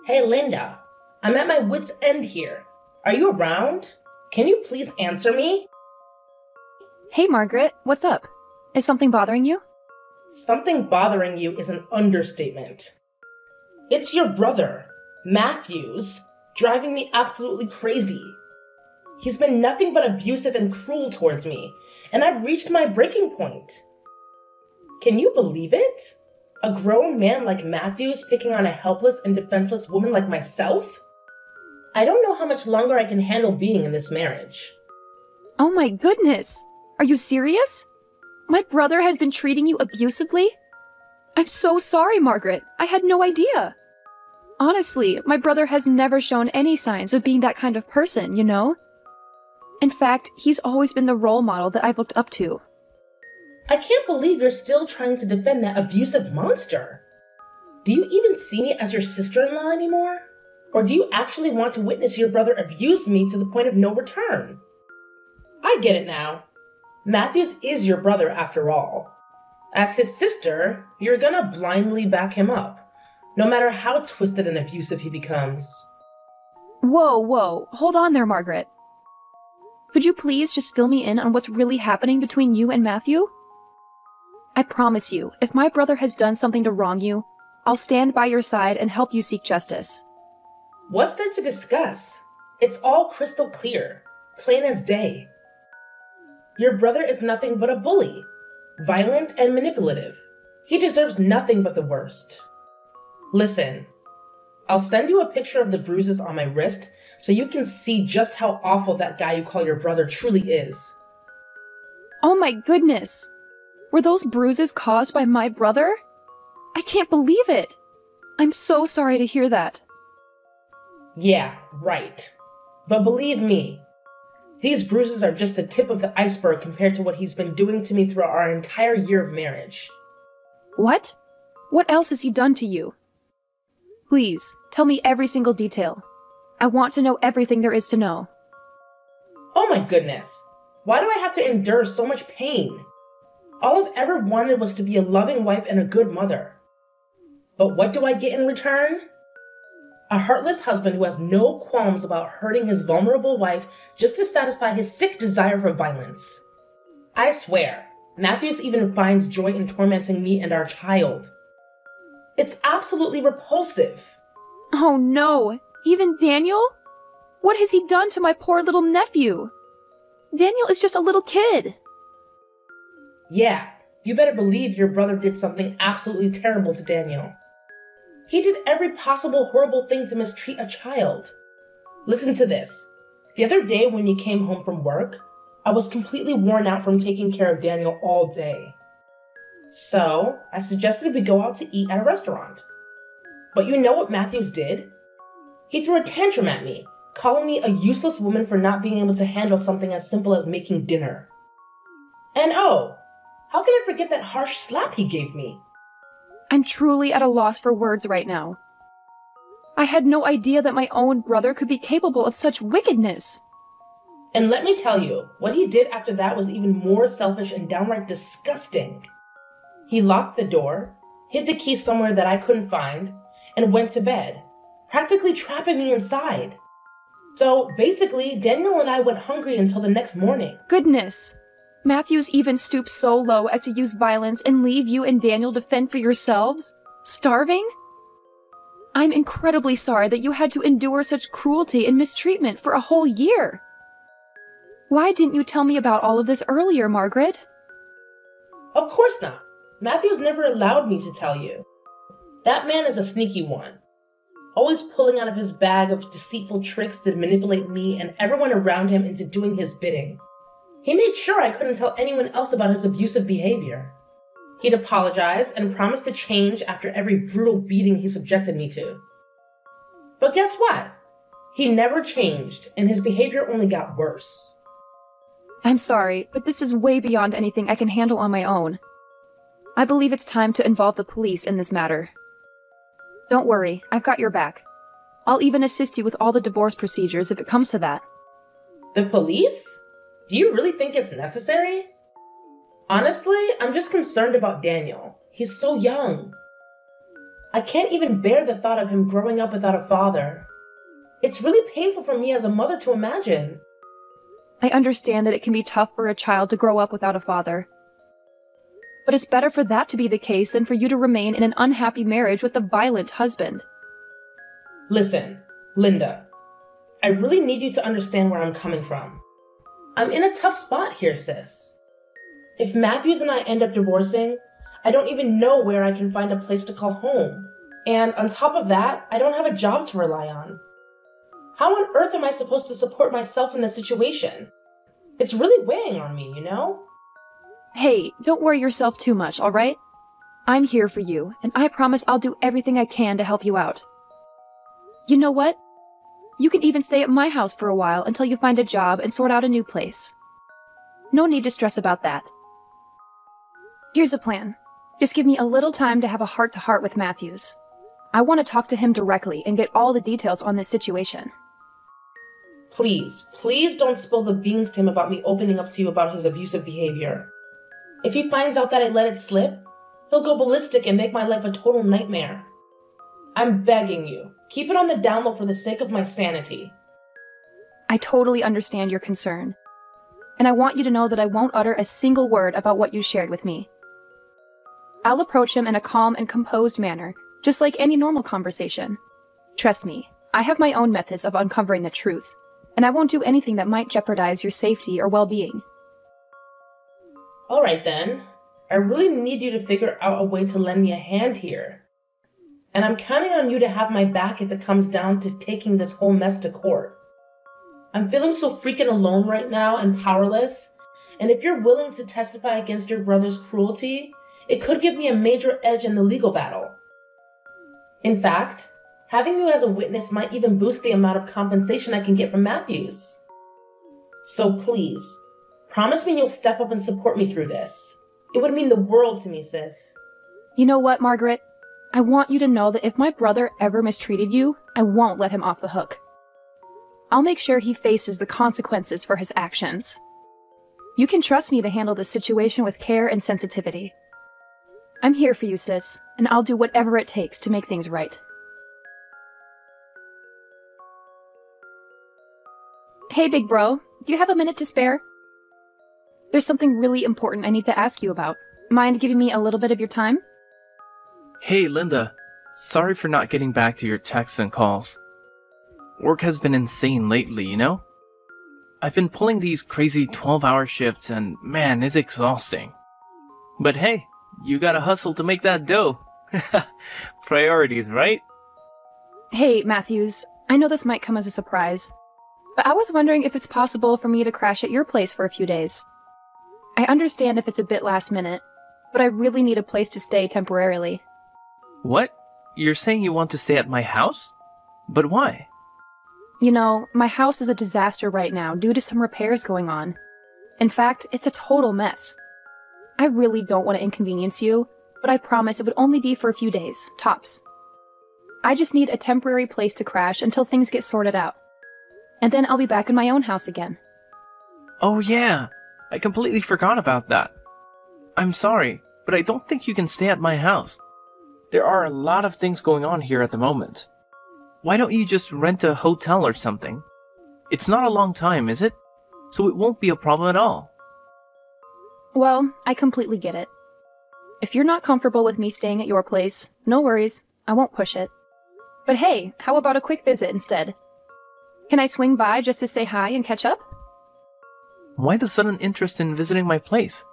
Hey Linda, I'm at my wit's end here. Are you around? Can you please answer me? Hey Margaret, what's up? Is something bothering you? Something bothering you is an understatement. It's your brother, Matthews, driving me absolutely crazy. He's been nothing but abusive and cruel towards me, and I've reached my breaking point. Can you believe it? A grown man like Matthews picking on a helpless and defenseless woman like myself? I don't know how much longer I can handle being in this marriage. Oh my goodness! Are you serious? My brother has been treating you abusively? I'm so sorry, Margaret. I had no idea. Honestly, my brother has never shown any signs of being that kind of person, you know? In fact, he's always been the role model that I've looked up to. I can't believe you're still trying to defend that abusive monster. Do you even see me as your sister-in-law anymore? Or do you actually want to witness your brother abuse me to the point of no return? I get it now. Matthews is your brother after all. As his sister, you're gonna blindly back him up, no matter how twisted and abusive he becomes. Whoa, hold on there, Margaret. Could you please just fill me in on what's really happening between you and Matthew? I promise you, if my brother has done something to wrong you, I'll stand by your side and help you seek justice. What's there to discuss? It's all crystal clear, plain as day. Your brother is nothing but a bully, violent and manipulative. He deserves nothing but the worst. Listen, I'll send you a picture of the bruises on my wrist so you can see just how awful that guy you call your brother truly is. Oh my goodness! Were those bruises caused by my brother? I can't believe it! I'm so sorry to hear that. Yeah, right. But believe me, these bruises are just the tip of the iceberg compared to what he's been doing to me throughout our entire year of marriage. What? What else has he done to you? Please, tell me every single detail. I want to know everything there is to know. Oh my goodness. Why do I have to endure so much pain? All I've ever wanted was to be a loving wife and a good mother. But what do I get in return? A heartless husband who has no qualms about hurting his vulnerable wife just to satisfy his sick desire for violence. I swear, Matthews even finds joy in tormenting me and our child. It's absolutely repulsive. Oh no! Even Daniel? What has he done to my poor little nephew? Daniel is just a little kid. Yeah, you better believe your brother did something absolutely terrible to Daniel. He did every possible horrible thing to mistreat a child. Listen to this. The other day when you came home from work, I was completely worn out from taking care of Daniel all day. So, I suggested we go out to eat at a restaurant. But you know what Matthews did? He threw a tantrum at me, calling me a useless woman for not being able to handle something as simple as making dinner. And oh, how can I forget that harsh slap he gave me? I'm truly at a loss for words right now. I had no idea that my own brother could be capable of such wickedness. And let me tell you, what he did after that was even more selfish and downright disgusting. He locked the door, hid the key somewhere that I couldn't find, and went to bed, practically trapping me inside. So basically, Daniel and I went hungry until the next morning. Goodness! Matthews even stooped so low as to use violence and leave you and Daniel to fend for yourselves? Starving? I'm incredibly sorry that you had to endure such cruelty and mistreatment for a whole year. Why didn't you tell me about all of this earlier, Margaret? Of course not. Matthews never allowed me to tell you. That man is a sneaky one, always pulling out of his bag of deceitful tricks to manipulate me and everyone around him into doing his bidding. He made sure I couldn't tell anyone else about his abusive behavior. He'd apologize and promise to change after every brutal beating he subjected me to. But guess what? He never changed, and his behavior only got worse. I'm sorry, but this is way beyond anything I can handle on my own. I believe it's time to involve the police in this matter. Don't worry, I've got your back. I'll even assist you with all the divorce procedures if it comes to that. The police? Do you really think it's necessary? Honestly, I'm just concerned about Daniel. He's so young. I can't even bear the thought of him growing up without a father. It's really painful for me as a mother to imagine. I understand that it can be tough for a child to grow up without a father. But it's better for that to be the case than for you to remain in an unhappy marriage with a violent husband. Listen, Linda, I really need you to understand where I'm coming from. I'm in a tough spot here, sis. If Matthews and I end up divorcing, I don't even know where I can find a place to call home. And on top of that, I don't have a job to rely on. How on earth am I supposed to support myself in this situation? It's really weighing on me, you know? Hey, don't worry yourself too much, alright? I'm here for you, and I promise I'll do everything I can to help you out. You know what? You can even stay at my house for a while until you find a job and sort out a new place. No need to stress about that. Here's a plan. Just give me a little time to have a heart-to-heart with Matthews. I want to talk to him directly and get all the details on this situation. Please don't spill the beans to him about me opening up to you about his abusive behavior. If he finds out that I let it slip, he'll go ballistic and make my life a total nightmare. I'm begging you, keep it on the down low for the sake of my sanity. I totally understand your concern. And I want you to know that I won't utter a single word about what you shared with me. I'll approach him in a calm and composed manner, just like any normal conversation. Trust me, I have my own methods of uncovering the truth, and I won't do anything that might jeopardize your safety or well-being. Alright then, I really need you to figure out a way to lend me a hand here. And I'm counting on you to have my back if it comes down to taking this whole mess to court. I'm feeling so freaking alone right now and powerless, and if you're willing to testify against your brother's cruelty, it could give me a major edge in the legal battle. In fact, having you as a witness might even boost the amount of compensation I can get from Matthews. So please, promise me you'll step up and support me through this. It would mean the world to me, sis. You know what, Margaret? I want you to know that if my brother ever mistreated you, I won't let him off the hook. I'll make sure he faces the consequences for his actions. You can trust me to handle this situation with care and sensitivity. I'm here for you, sis, and I'll do whatever it takes to make things right. Hey, big bro, do you have a minute to spare? There's something really important I need to ask you about. Mind giving me a little bit of your time? Hey, Linda. Sorry for not getting back to your texts and calls. Work has been insane lately, you know? I've been pulling these crazy 12-hour shifts and, man, it's exhausting. But hey, you gotta hustle to make that dough. Priorities, right? Hey, Matthews, I know this might come as a surprise, but I was wondering if it's possible for me to crash at your place for a few days. I understand if it's a bit last minute, but I really need a place to stay temporarily. What? You're saying you want to stay at my house? But why? You know, my house is a disaster right now due to some repairs going on. In fact, it's a total mess. I really don't want to inconvenience you, but I promise it would only be for a few days, tops. I just need a temporary place to crash until things get sorted out. And then I'll be back in my own house again. Oh yeah, I completely forgot about that. I'm sorry, but I don't think you can stay at my house. There are a lot of things going on here at the moment. Why don't you just rent a hotel or something? It's not a long time, is it? So it won't be a problem at all. Well, I completely get it. If you're not comfortable with me staying at your place, no worries, I won't push it. But hey, how about a quick visit instead? Can I swing by just to say hi and catch up? Why the sudden interest in visiting my place?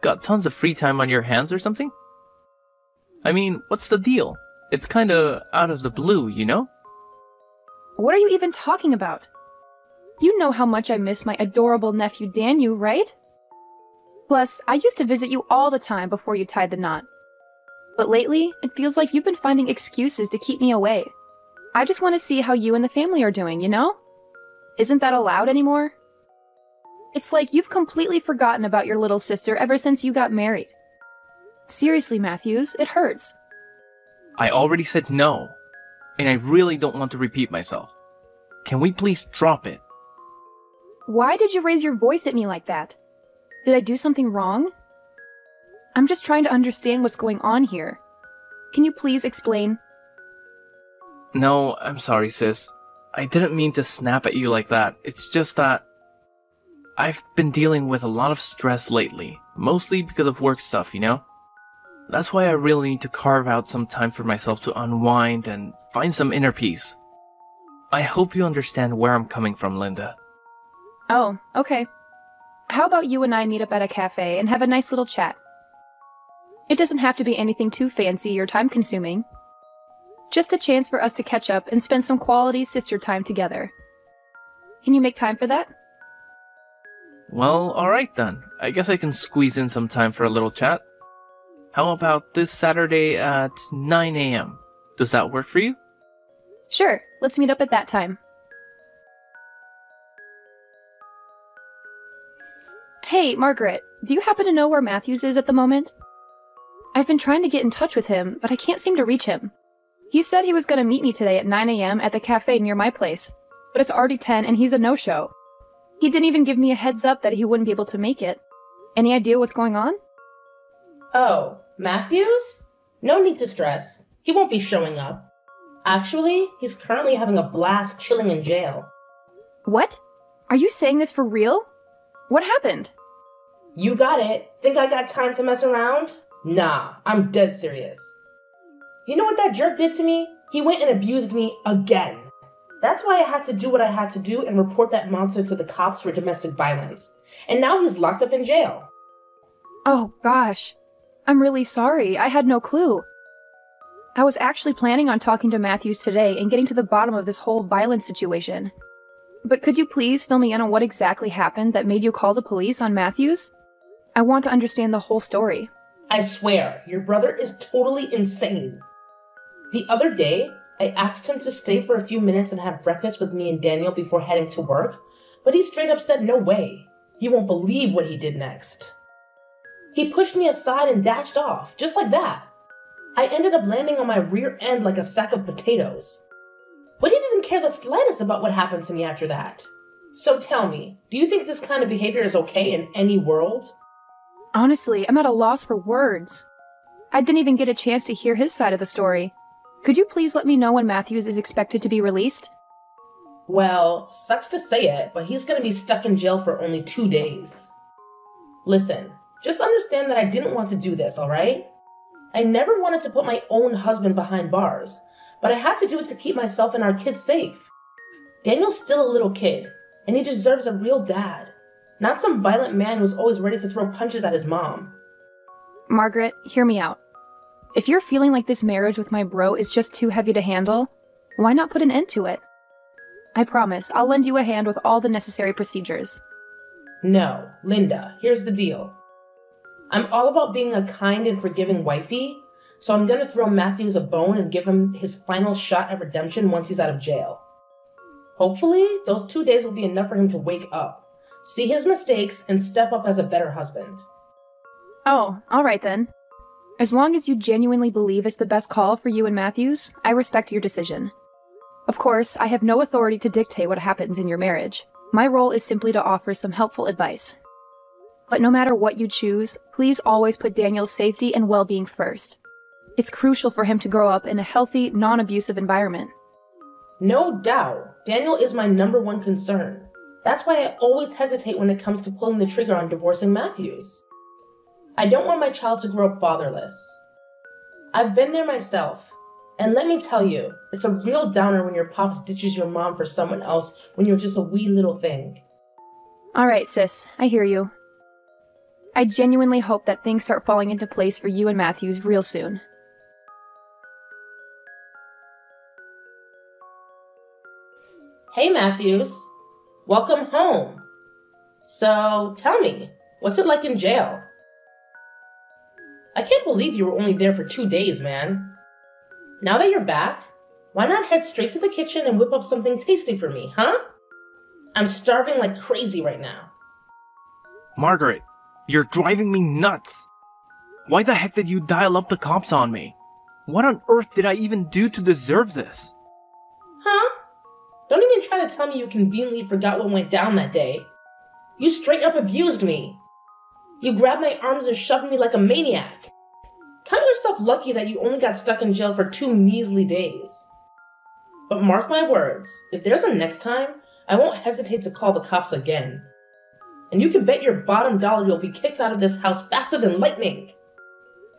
Got tons of free time on your hands or something? I mean, what's the deal? It's kinda out of the blue, you know? What are you even talking about? You know how much I miss my adorable nephew Daniel, right? Plus, I used to visit you all the time before you tied the knot. But lately, it feels like you've been finding excuses to keep me away. I just want to see how you and the family are doing, you know? Isn't that allowed anymore? It's like you've completely forgotten about your little sister ever since you got married. Seriously, Matthews, it hurts. I already said no, and I really don't want to repeat myself. Can we please drop it? Why did you raise your voice at me like that? Did I do something wrong? I'm just trying to understand what's going on here. Can you please explain, No, I'm sorry, sis. I didn't mean to snap at you like that. It's just that I've been dealing with a lot of stress lately, mostly because of work stuff, you know? That's why I really need to carve out some time for myself to unwind and find some inner peace. I hope you understand where I'm coming from, Linda. Oh, okay. How about you and I meet up at a cafe and have a nice little chat? It doesn't have to be anything too fancy or time-consuming. Just a chance for us to catch up and spend some quality sister time together. Can you make time for that? Well, alright then. I guess I can squeeze in some time for a little chat. How about this Saturday at 9 a.m.? Does that work for you? Sure, let's meet up at that time. Hey, Margaret, do you happen to know where Matthews is at the moment? I've been trying to get in touch with him, but I can't seem to reach him. He said he was going to meet me today at 9 a.m. at the cafe near my place, but it's already 10 and he's a no-show. He didn't even give me a heads up that he wouldn't be able to make it. Any idea what's going on? Oh, Matthews? No need to stress. He won't be showing up. Actually, he's currently having a blast chilling in jail. What? Are you saying this for real? What happened? You got it. Think I got time to mess around? Nah, I'm dead serious. You know what that jerk did to me? He went and abused me again. That's why I had to do what I had to do and report that monster to the cops for domestic violence. And now he's locked up in jail. Oh, gosh. I'm really sorry. I had no clue. I was actually planning on talking to Matthews today and getting to the bottom of this whole violence situation. But could you please fill me in on what exactly happened that made you call the police on Matthews? I want to understand the whole story. I swear, your brother is totally insane. The other day, I asked him to stay for a few minutes and have breakfast with me and Daniel before heading to work, but he straight up said no way. You won't believe what he did next. He pushed me aside and dashed off, just like that. I ended up landing on my rear end like a sack of potatoes. But he didn't care the slightest about what happened to me after that. So tell me, do you think this kind of behavior is okay in any world? Honestly, I'm at a loss for words. I didn't even get a chance to hear his side of the story. Could you please let me know when Matthews is expected to be released? Well, sucks to say it, but he's going to be stuck in jail for only 2 days. Listen, just understand that I didn't want to do this, alright? I never wanted to put my own husband behind bars, but I had to do it to keep myself and our kids safe. Daniel's still a little kid, and he deserves a real dad, not some violent man who's always ready to throw punches at his mom. Margaret, hear me out. If you're feeling like this marriage with my bro is just too heavy to handle, why not put an end to it? I promise, I'll lend you a hand with all the necessary procedures. No, Linda, here's the deal. I'm all about being a kind and forgiving wifey, so I'm gonna throw Matthews a bone and give him his final shot at redemption once he's out of jail. Hopefully, those 2 days will be enough for him to wake up, see his mistakes, and step up as a better husband. Oh, alright then. As long as you genuinely believe it's the best call for you and Matthews, I respect your decision. Of course, I have no authority to dictate what happens in your marriage. My role is simply to offer some helpful advice. But no matter what you choose, please always put Daniel's safety and well-being first. It's crucial for him to grow up in a healthy, non-abusive environment. No doubt, Daniel is my #1 concern. That's why I always hesitate when it comes to pulling the trigger on divorcing Matthews. I don't want my child to grow up fatherless. I've been there myself, and let me tell you, it's a real downer when your pops ditches your mom for someone else when you're just a wee little thing. Alright, sis, I hear you. I genuinely hope that things start falling into place for you and Matthews real soon. Hey Matthews, welcome home. So tell me, what's it like in jail? I can't believe you were only there for 2 days, man. Now that you're back, why not head straight to the kitchen and whip up something tasty for me, huh? I'm starving like crazy right now. Margaret, you're driving me nuts. Why the heck did you dial up the cops on me? What on earth did I even do to deserve this? Huh? Don't even try to tell me you conveniently forgot what went down that day. You straight up abused me. You grabbed my arms and shoved me like a maniac. Count yourself lucky that you only got stuck in jail for 2 measly days. But mark my words, if there's a next time, I won't hesitate to call the cops again. And you can bet your bottom dollar you'll be kicked out of this house faster than lightning.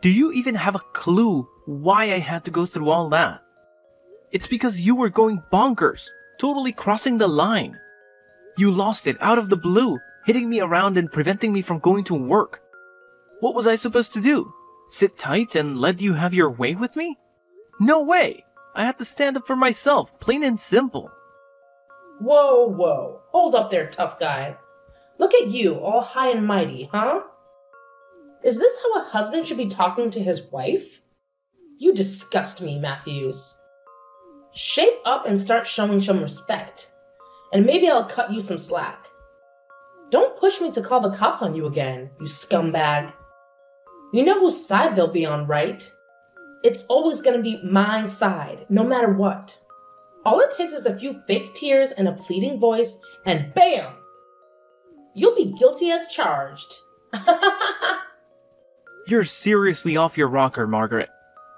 Do you even have a clue why I had to go through all that? It's because you were going bonkers, totally crossing the line. You lost it out of the blue, hitting me around and preventing me from going to work. What was I supposed to do? Sit tight and let you have your way with me? No way! I had to stand up for myself, plain and simple. Whoa, whoa. Hold up there, tough guy. Look at you, all high and mighty, huh? Is this how a husband should be talking to his wife? You disgust me, Matthews. Shape up and start showing some respect, and maybe I'll cut you some slack. Don't push me to call the cops on you again, you scumbag. You know whose side they'll be on, right? It's always gonna be my side, no matter what. All it takes is a few fake tears and a pleading voice, and BAM! You'll be guilty as charged. You're seriously off your rocker, Margaret.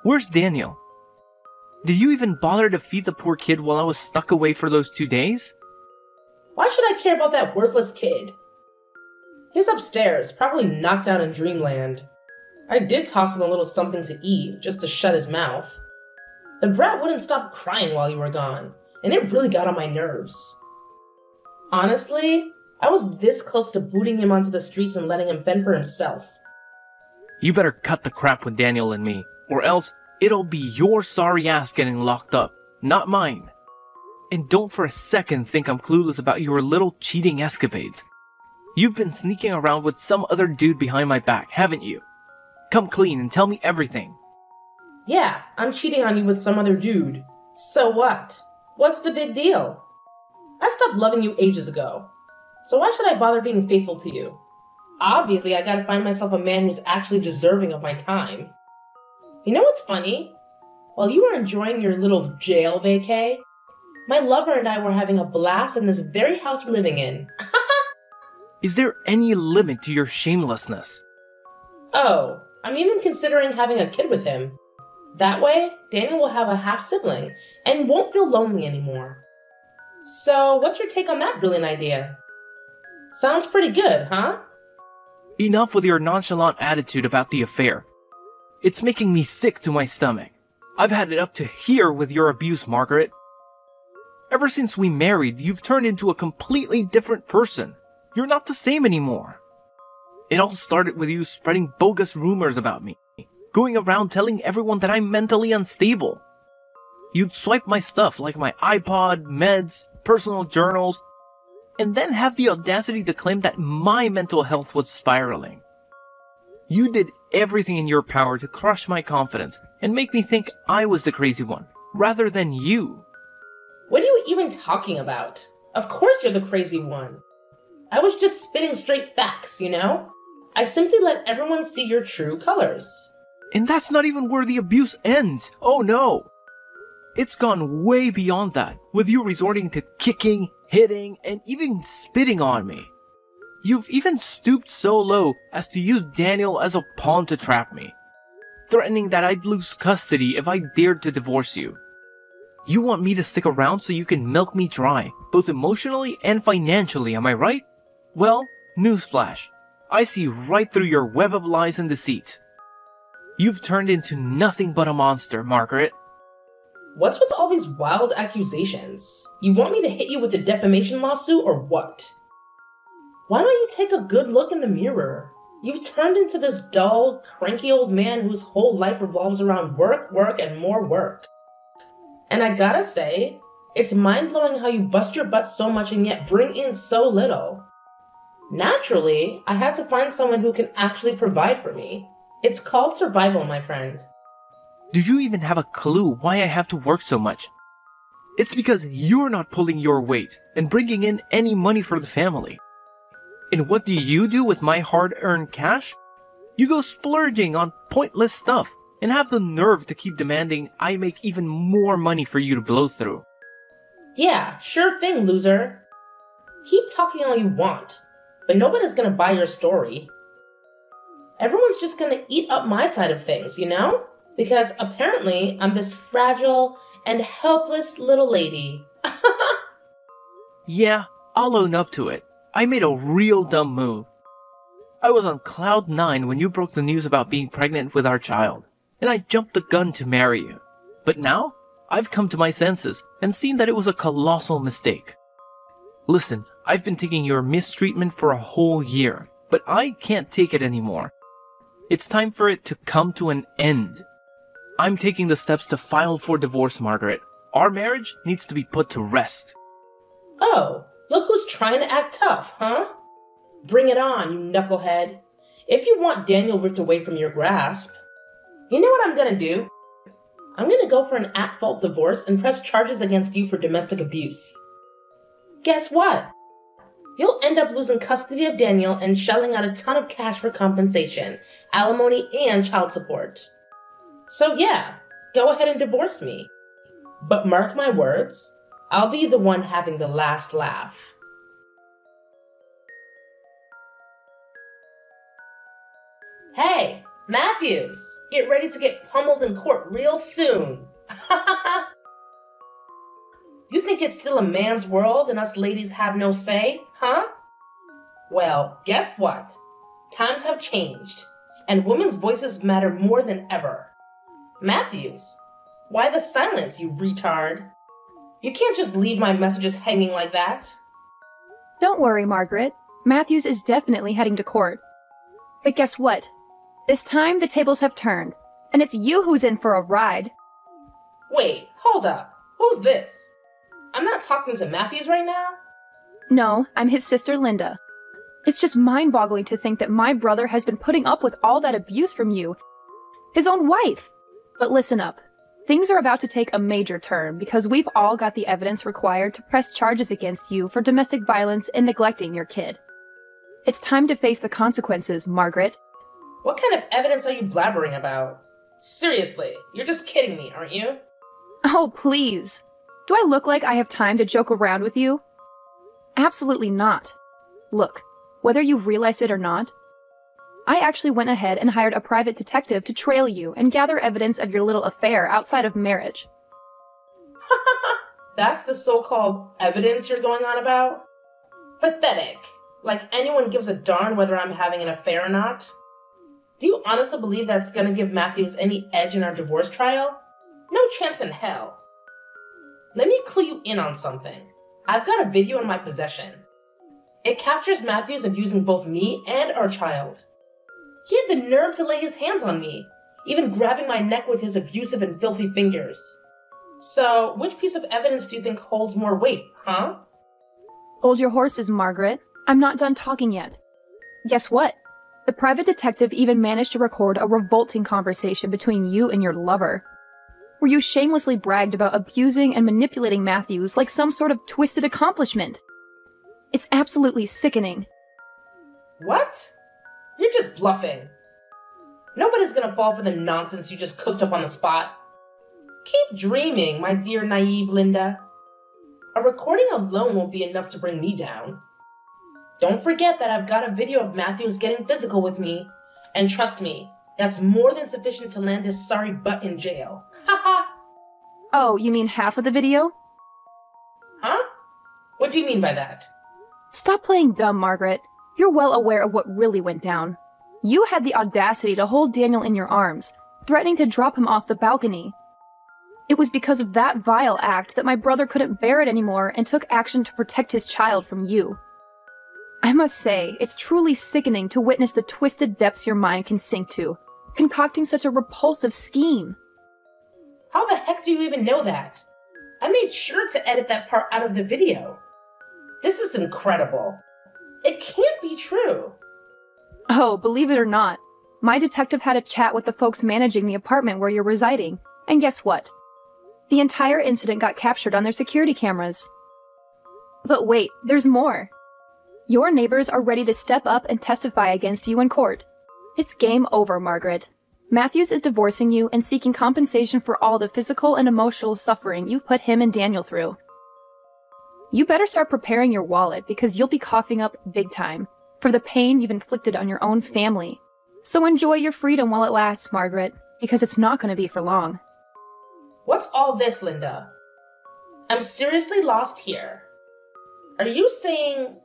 Where's Daniel? Did you even bother to feed the poor kid while I was stuck away for those 2 days? Why should I care about that worthless kid? He's upstairs, probably knocked out in dreamland. I did toss him a little something to eat, just to shut his mouth. The brat wouldn't stop crying while you were gone, and it really got on my nerves. Honestly, I was this close to booting him onto the streets and letting him fend for himself. You better cut the crap with Daniel and me, or else it'll be your sorry ass getting locked up, not mine. And don't for a second think I'm clueless about your little cheating escapades. You've been sneaking around with some other dude behind my back, haven't you? Come clean and tell me everything. Yeah, I'm cheating on you with some other dude. So what? What's the big deal? I stopped loving you ages ago. So why should I bother being faithful to you? Obviously, I gotta find myself a man who's actually deserving of my time. You know what's funny? While you were enjoying your little jail vacay, my lover and I were having a blast in this very house we're living in. Is there any limit to your shamelessness? Oh, I'm even considering having a kid with him. That way, Daniel will have a half-sibling and won't feel lonely anymore. So, what's your take on that brilliant idea? Sounds pretty good, huh? Enough with your nonchalant attitude about the affair. It's making me sick to my stomach. I've had it up to here with your abuse, Margaret. Ever since we married, you've turned into a completely different person. You're not the same anymore. It all started with you spreading bogus rumors about me, going around telling everyone that I'm mentally unstable. You'd swipe my stuff like my iPod, meds, personal journals, and then have the audacity to claim that my mental health was spiraling. You did everything in your power to crush my confidence and make me think I was the crazy one, rather than you. What are you even talking about? Of course you're the crazy one. I was just spitting straight facts, you know? I simply let everyone see your true colors. And that's not even where the abuse ends. Oh no! It's gone way beyond that, with you resorting to kicking, hitting, and even spitting on me. You've even stooped so low as to use Daniel as a pawn to trap me, threatening that I'd lose custody if I dared to divorce you. You want me to stick around so you can milk me dry, both emotionally and financially, am I right? Well, newsflash. I see right through your web of lies and deceit. You've turned into nothing but a monster, Margaret. What's with all these wild accusations? You want me to hit you with a defamation lawsuit or what? Why don't you take a good look in the mirror? You've turned into this dull, cranky old man whose whole life revolves around work, work, and more work. And I gotta say, it's mind-blowing how you bust your butt so much and yet bring in so little. Naturally, I had to find someone who can actually provide for me. It's called survival, my friend. Do you even have a clue why I have to work so much? It's because you're not pulling your weight and bringing in any money for the family. And what do you do with my hard-earned cash? You go splurging on pointless stuff and have the nerve to keep demanding I make even more money for you to blow through. Yeah, sure thing, loser. Keep talking all you want, but nobody's gonna buy your story. Everyone's just gonna eat up my side of things, you know? Because apparently I'm this fragile and helpless little lady. Yeah, I'll own up to it. I made a real dumb move. I was on cloud 9 when you broke the news about being pregnant with our child, and I jumped the gun to marry you. But now, I've come to my senses and seen that it was a colossal mistake. Listen, I've been taking your mistreatment for a whole year, but I can't take it anymore. It's time for it to come to an end. I'm taking the steps to file for divorce, Margaret. Our marriage needs to be put to rest. Oh, look who's trying to act tough, huh? Bring it on, you knucklehead. If you want Daniel ripped away from your grasp. You know what I'm gonna do? I'm gonna go for an at-fault divorce and press charges against you for domestic abuse. Guess what? You'll end up losing custody of Daniel and shelling out a ton of cash for compensation, alimony, and child support. So yeah, go ahead and divorce me. But mark my words, I'll be the one having the last laugh. Hey, Matthews, get ready to get pummeled in court real soon. You think it's still a man's world and us ladies have no say, huh? Well, guess what? Times have changed, and women's voices matter more than ever. Matthews, why the silence, you retard? You can't just leave my messages hanging like that. Don't worry, Margaret. Matthews is definitely heading to court. But guess what? This time the tables have turned, and it's you who's in for a ride. Wait, hold up. Who's this? I'm not talking to Matthews right now? No, I'm his sister Linda. It's just mind-boggling to think that my brother has been putting up with all that abuse from you, his own wife. But listen up. Things are about to take a major turn because we've all got the evidence required to press charges against you for domestic violence and neglecting your kid. It's time to face the consequences, Margaret. What kind of evidence are you blabbering about? Seriously, you're just kidding me, aren't you? Oh, please. Do I look like I have time to joke around with you? Absolutely not. Look, whether you've realized it or not, I actually went ahead and hired a private detective to trail you and gather evidence of your little affair outside of marriage. That's the so-called evidence you're going on about? Pathetic. Like anyone gives a darn whether I'm having an affair or not. Do you honestly believe that's gonna give Matthews any edge in our divorce trial? No chance in hell. Let me clue you in on something. I've got a video in my possession. It captures Matthews abusing both me and our child. He had the nerve to lay his hands on me, even grabbing my neck with his abusive and filthy fingers. So, which piece of evidence do you think holds more weight, huh? Hold your horses, Margaret. I'm not done talking yet. Guess what? The private detective even managed to record a revolting conversation between you and your lover, where you shamelessly bragged about abusing and manipulating Matthews like some sort of twisted accomplishment. It's absolutely sickening. What? You're just bluffing. Nobody's gonna fall for the nonsense you just cooked up on the spot. Keep dreaming, my dear naive Linda. A recording alone won't be enough to bring me down. Don't forget that I've got a video of Matthews getting physical with me, and trust me, that's more than sufficient to land his sorry butt in jail. Haha! Oh, you mean half of the video? Huh? What do you mean by that? Stop playing dumb, Margaret. You're well aware of what really went down. You had the audacity to hold Daniel in your arms, threatening to drop him off the balcony. It was because of that vile act that my brother couldn't bear it anymore and took action to protect his child from you. I must say, it's truly sickening to witness the twisted depths your mind can sink to, concocting such a repulsive scheme. How the heck do you even know that? I made sure to edit that part out of the video. This is incredible. It can't be true. Oh, believe it or not, my detective had a chat with the folks managing the apartment where you're residing, and guess what? The entire incident got captured on their security cameras. But wait, there's more. Your neighbors are ready to step up and testify against you in court. It's game over, Margaret. Matthews is divorcing you and seeking compensation for all the physical and emotional suffering you've put him and Daniel through. You better start preparing your wallet because you'll be coughing up big time for the pain you've inflicted on your own family. So enjoy your freedom while it lasts, Margaret. because it's not going to be for long. What's all this, Linda? I'm seriously lost here. Are you saying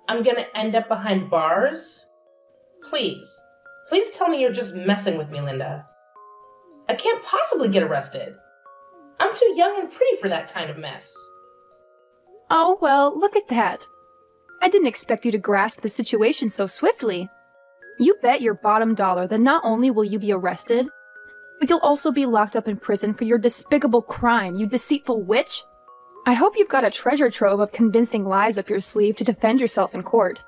I'm gonna end up behind bars? Please tell me you're just messing with me, Linda. I can't possibly get arrested. I'm too young and pretty for that kind of mess. Oh, well, look at that. I didn't expect you to grasp the situation so swiftly. You bet your bottom dollar that not only will you be arrested, but you'll also be locked up in prison for your despicable crime, you deceitful witch. I hope you've got a treasure trove of convincing lies up your sleeve to defend yourself in court.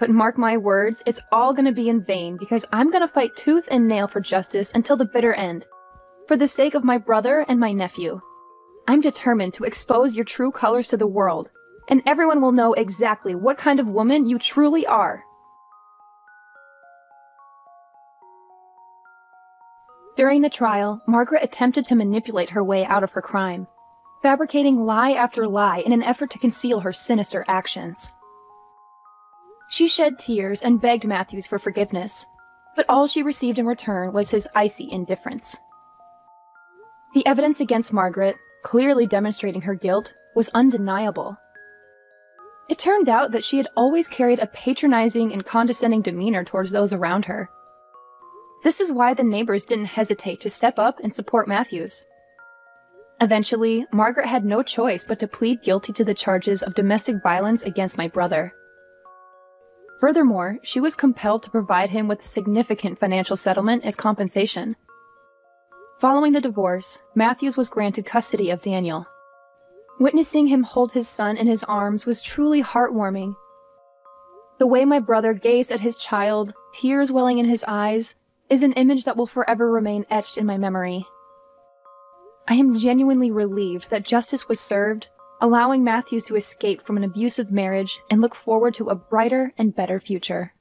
But mark my words, it's all gonna be in vain because I'm gonna fight tooth and nail for justice until the bitter end. For the sake of my brother and my nephew. I'm determined to expose your true colors to the world, and everyone will know exactly what kind of woman you truly are. During the trial, Margaret attempted to manipulate her way out of her crime, fabricating lie after lie in an effort to conceal her sinister actions. She shed tears and begged Matthews for forgiveness, but all she received in return was his icy indifference. The evidence against Margaret, clearly demonstrating her guilt, was undeniable. It turned out that she had always carried a patronizing and condescending demeanor towards those around her. This is why the neighbors didn't hesitate to step up and support Matthews. Eventually, Margaret had no choice but to plead guilty to the charges of domestic violence against my brother. Furthermore, she was compelled to provide him with a significant financial settlement as compensation. Following the divorce, Matthews was granted custody of Daniel. Witnessing him hold his son in his arms was truly heartwarming. The way my brother gazed at his child, tears welling in his eyes, is an image that will forever remain etched in my memory. I am genuinely relieved that justice was served, allowing Matthews to escape from an abusive marriage and look forward to a brighter and better future.